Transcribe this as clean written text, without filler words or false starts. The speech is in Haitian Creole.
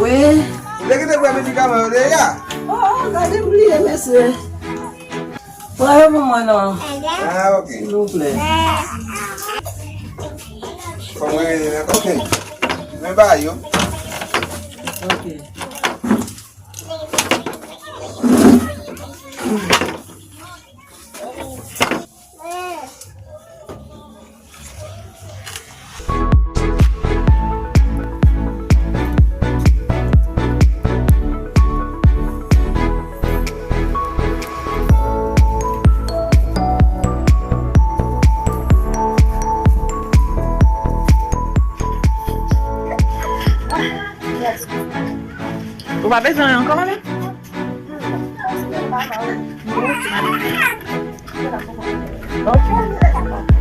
Oui. Dès que tu vois mes médicaments, déjà. Oh, regardez, oubliez, monsieur. Ouais, maman, non. Ah, ok. S'il vous plaît. Como ok. Me vaya. Ok. Ou pa bezon yon kon la? Ok.